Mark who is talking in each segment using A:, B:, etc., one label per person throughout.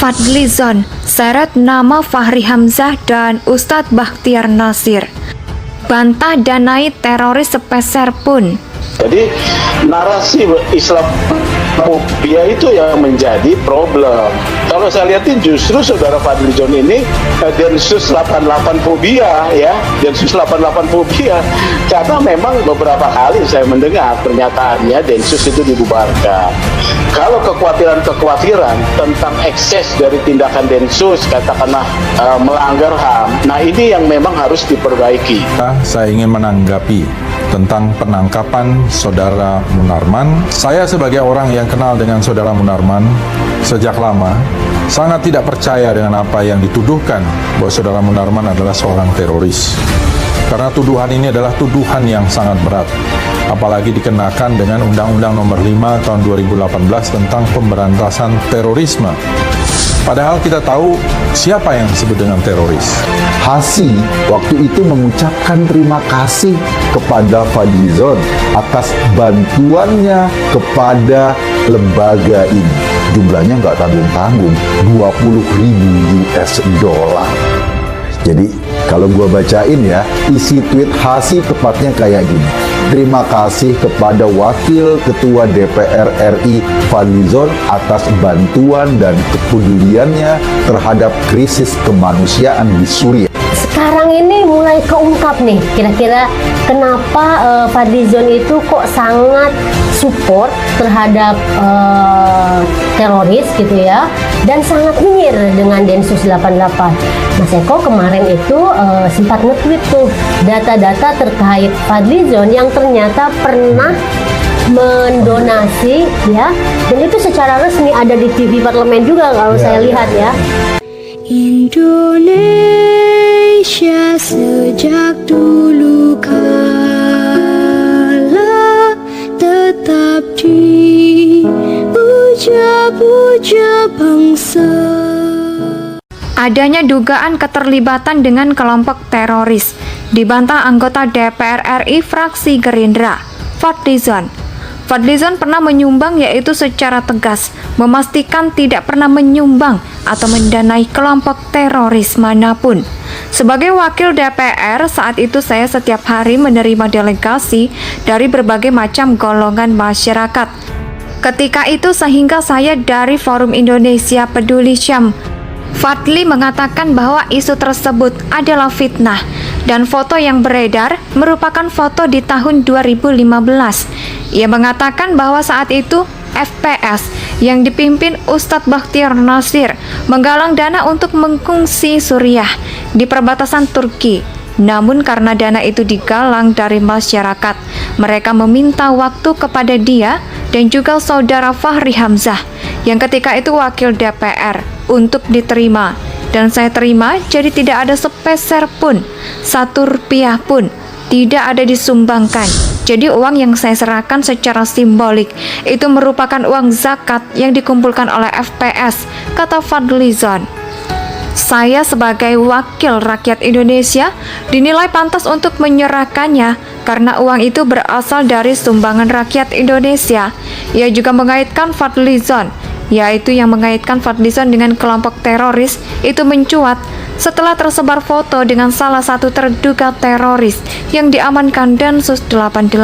A: Fadlizon seret nama Fahri Hamzah dan Ustadz Bakhtiar Nasir. Bantah danai teroris sepeser pun.
B: Jadi narasi Islamofobia itu yang menjadi problem. Kalau saya lihatin justru saudara Fadlizon ini Densus 88 fobia ya, Densus 88 fobia. Karena memang beberapa kali saya mendengar pernyataannya Densus itu dibubarkan. Kalau kekhawatiran tentang ekses dari tindakan Densus, katakanlah melanggar HAM, nah ini yang memang harus diperbaiki.
C: Saya ingin menanggapi tentang penangkapan Saudara Munarman. Saya sebagai orang yang kenal dengan Saudara Munarman sejak lama, sangat tidak percaya dengan apa yang dituduhkan bahwa Saudara Munarman adalah seorang teroris. Karena tuduhan ini adalah tuduhan yang sangat berat, apalagi dikenakan dengan Undang-Undang Nomor 5 Tahun 2018 tentang pemberantasan terorisme. Padahal kita tahu siapa yang disebut dengan teroris.
D: Hasi waktu itu mengucapkan terima kasih kepada Fadlizon atas bantuannya kepada lembaga ini. Jumlahnya nggak tanggung-tanggung, 20.000 US dollar. Jadi kalau gua bacain ya, isi tweet Hasi tepatnya kayak gini. Terima kasih kepada Wakil Ketua DPR RI Fadlizon atas bantuan dan kepeduliannya terhadap krisis kemanusiaan di Suriah.
E: Sekarang ini mulai keungkap nih, kira-kira kenapa Fadlizon itu kok sangat support terhadap teroris gitu ya, dan sangat nyinyir dengan Densus 88. Mas Eko kemarin itu sempat nge-tweet tuh data-data terkait Fadlizon yang ternyata pernah mendonasi ya, dan itu secara resmi ada di TV Parlemen juga kalau saya lihat ya.
F: Indonesia sejak dulu kala tetap dipuja-puja bangsa.
A: Adanya dugaan keterlibatan dengan kelompok teroris dibantah anggota DPR RI fraksi Gerindra, Fadlizon. Fadlizon pernah menyumbang, yaitu secara tegas memastikan tidak pernah menyumbang atau mendanai kelompok teroris manapun. Sebagai wakil DPR, saat itu saya setiap hari menerima delegasi dari berbagai macam golongan masyarakat. Ketika itu sehingga saya dari Forum Indonesia Peduli Syam. Fadli mengatakan bahwa isu tersebut adalah fitnah dan foto yang beredar merupakan foto di tahun 2015. Ia mengatakan bahwa saat itu FPS yang dipimpin Ustadz Bakhtiar Nasir menggalang dana untuk mengungsi Suriah di perbatasan Turki. Namun karena dana itu digalang dari masyarakat, mereka meminta waktu kepada dia dan juga saudara Fahri Hamzah yang ketika itu wakil DPR untuk diterima, dan saya terima. Jadi tidak ada sepeser pun, Rp1 pun tidak ada disumbangkan. Jadi uang yang saya serahkan secara simbolik itu merupakan uang zakat yang dikumpulkan oleh FPS, kata Fadlizon. Saya sebagai wakil rakyat Indonesia dinilai pantas untuk menyerahkannya karena uang itu berasal dari sumbangan rakyat Indonesia. Ia juga mengaitkan Fadlizon, yaitu yang mengaitkan Fadlizon dengan kelompok teroris itu mencuat setelah tersebar foto dengan salah satu terduga teroris yang diamankan Densus 88.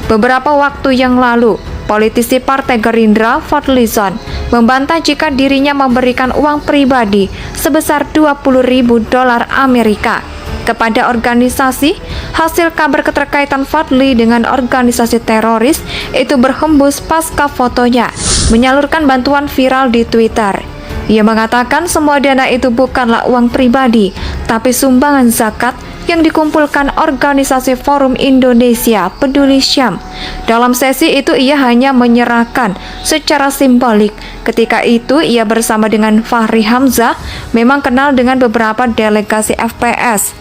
A: Beberapa waktu yang lalu, politisi Partai Gerindra Fadlizon membantah jika dirinya memberikan uang pribadi sebesar $20.000 Amerika kepada organisasi. Hasil kabar keterkaitan Fadli dengan organisasi teroris itu berhembus pasca fotonya menyalurkan bantuan viral di Twitter. Ia mengatakan semua dana itu bukanlah uang pribadi, tapi sumbangan zakat yang dikumpulkan organisasi Forum Indonesia Peduli Syam. Dalam sesi itu ia hanya menyerahkan secara simbolik. Ketika itu ia bersama dengan Fahri Hamzah memang kenal dengan beberapa delegasi FPS,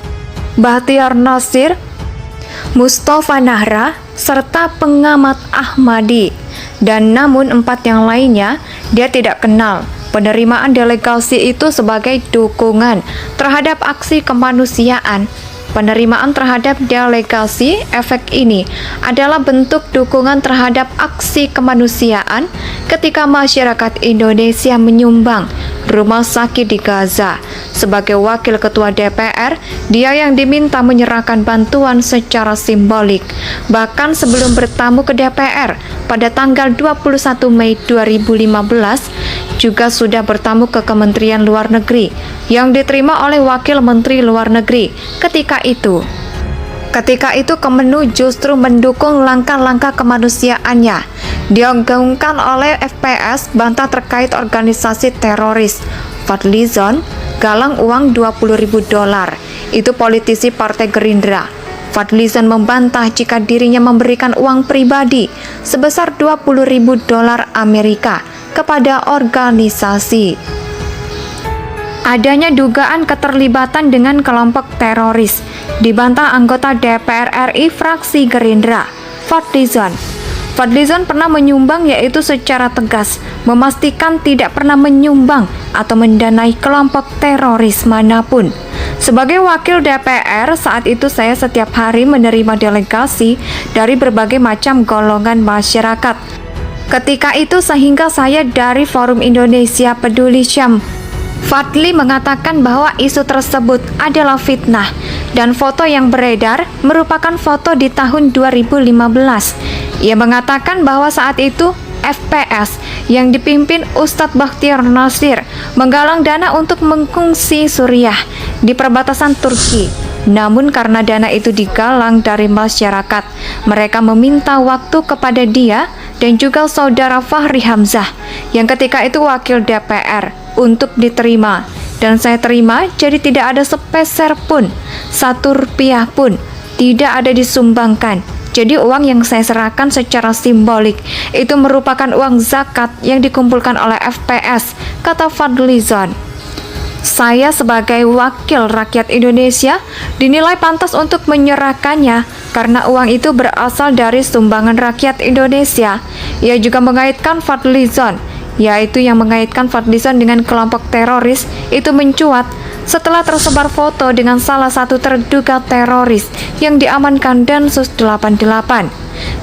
A: Bakhtiar Nasir, Mustafa Nahra, serta pengamat Ahmadi. Dan namun 4 yang lainnya dia tidak kenal. Penerimaan delegasi itu sebagai dukungan terhadap aksi kemanusiaan Penerimaan terhadap delegasi efek ini adalah bentuk dukungan terhadap aksi kemanusiaan ketika masyarakat Indonesia menyumbang rumah sakit di Gaza. Sebagai wakil ketua DPR, dia yang diminta menyerahkan bantuan secara simbolik. Bahkan sebelum bertamu ke DPR pada tanggal 21 Mei 2015, juga sudah bertamu ke Kementerian Luar Negeri yang diterima oleh Wakil Menteri Luar Negeri ketika itu. Ketika itu Kemenlu justru mendukung langkah-langkah kemanusiaannya. Digaungkan oleh FPS bantah terkait organisasi teroris. Fadlizon galang uang $20.000. Itu politisi Partai Gerindra. Fadlizon membantah jika dirinya memberikan uang pribadi sebesar $20.000 Amerika kepada organisasi. Adanya dugaan keterlibatan dengan kelompok teroris dibantah anggota DPR RI fraksi Gerindra, Fadlizon. Fadlizon pernah menyumbang, yaitu secara tegas memastikan tidak pernah menyumbang atau mendanai kelompok teroris manapun. Sebagai wakil DPR, saat itu saya setiap hari menerima delegasi dari berbagai macam golongan masyarakat. Ketika itu sehingga saya dari Forum Indonesia Peduli Syam. Fadli mengatakan bahwa isu tersebut adalah fitnah dan foto yang beredar merupakan foto di tahun 2015. Ia mengatakan bahwa saat itu FPS yang dipimpin Ustadz Bakhtiar Nasir menggalang dana untuk mengungsi Suriah di perbatasan Turki. Namun karena dana itu digalang dari masyarakat, mereka meminta waktu kepada dia dan juga saudara Fahri Hamzah yang ketika itu wakil DPR untuk diterima. Dan saya terima, jadi tidak ada sepeser pun, Rp1 pun tidak ada disumbangkan. Jadi uang yang saya serahkan secara simbolik itu merupakan uang zakat yang dikumpulkan oleh FPS, kata Fadlizon. Saya sebagai wakil rakyat Indonesia dinilai pantas untuk menyerahkannya karena uang itu berasal dari sumbangan rakyat Indonesia. Ia juga mengaitkan Fadlizon, yaitu yang mengaitkan Fadlizon dengan kelompok teroris itu mencuat setelah tersebar foto dengan salah satu terduga teroris yang diamankan Densus 88.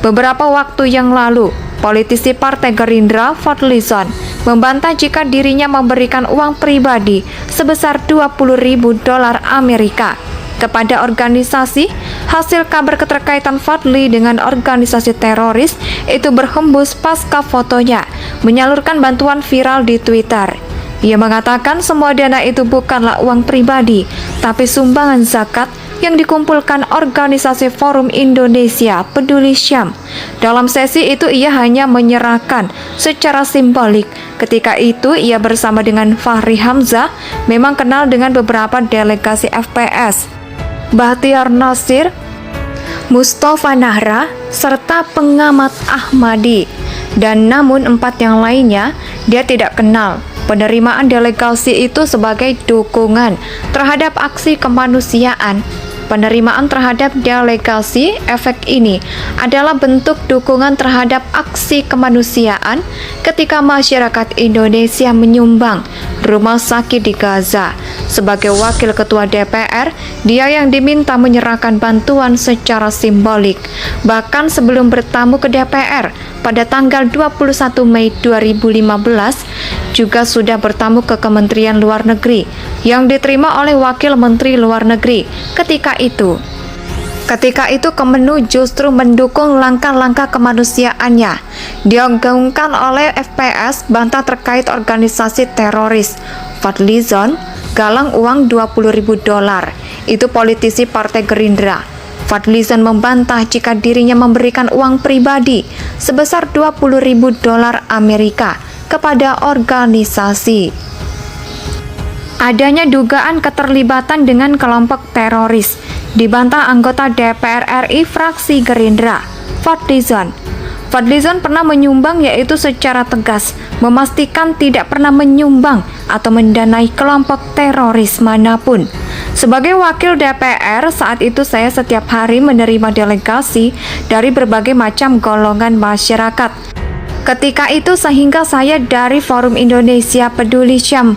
A: Beberapa waktu yang lalu, politisi Partai Gerindra Fadlizon membantah jika dirinya memberikan uang pribadi sebesar $20.000 Amerika kepada organisasi. Hasil kabar keterkaitan Fadli dengan organisasi teroris itu berhembus pasca fotonya menyalurkan bantuan viral di Twitter. Ia mengatakan semua dana itu bukanlah uang pribadi, tapi sumbangan zakat yang dikumpulkan organisasi Forum Indonesia Peduli Syam. Dalam sesi itu ia hanya menyerahkan secara simbolik. Ketika itu ia bersama dengan Fahri Hamzah memang kenal dengan beberapa delegasi FPS, Bakhtiar Nasir, Mustafa Nahra, serta pengamat Ahmadi. Dan namun 4 yang lainnya dia tidak kenal. Penerimaan delegasi itu sebagai dukungan terhadap aksi kemanusiaan. Penerimaan terhadap delegasi efek ini adalah bentuk dukungan terhadap aksi kemanusiaan ketika masyarakat Indonesia menyumbang rumah sakit di Gaza. Sebagai wakil ketua DPR, dia yang diminta menyerahkan bantuan secara simbolik. Bahkan sebelum bertamu ke DPR pada tanggal 21 Mei 2015, juga sudah bertamu ke Kementerian Luar Negeri yang diterima oleh Wakil Menteri Luar Negeri ketika itu. Ketika itu Kemenlu justru mendukung langkah-langkah kemanusiaannya. Digaungkan oleh FPS bantah terkait organisasi teroris. Fadlizon galang uang $20.000. Itu politisi Partai Gerindra. Fadlizon membantah jika dirinya memberikan uang pribadi sebesar $20.000 Amerika kepada organisasi. Adanya dugaan keterlibatan dengan kelompok teroris dibantah anggota DPR RI fraksi Gerindra, Fadlizon. Fadlizon pernah menyumbang, yaitu secara tegas memastikan tidak pernah menyumbang atau mendanai kelompok teroris manapun. Sebagai wakil DPR, saat itu saya setiap hari menerima delegasi dari berbagai macam golongan masyarakat. Ketika itu sehingga saya dari Forum Indonesia Peduli Syam.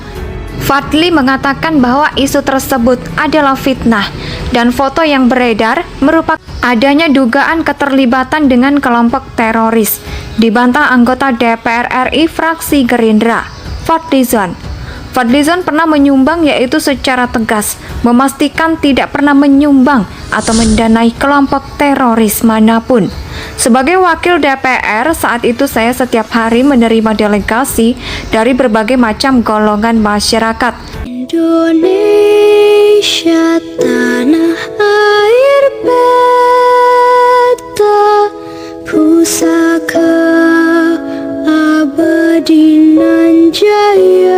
A: Fadli mengatakan bahwa isu tersebut adalah fitnah dan foto yang beredar merupakan adanya dugaan keterlibatan dengan kelompok teroris. Dibantah anggota DPR RI fraksi Gerindra, Fadlizon. Fadlizon pernah menyumbang yaitu secara tegas memastikan tidak pernah menyumbang atau mendanai kelompok teroris manapun. Sebagai wakil DPR, saat itu saya setiap hari menerima delegasi dari berbagai macam golongan masyarakat.
F: Indonesia tanah air beta, pusaka abadi nan jaya.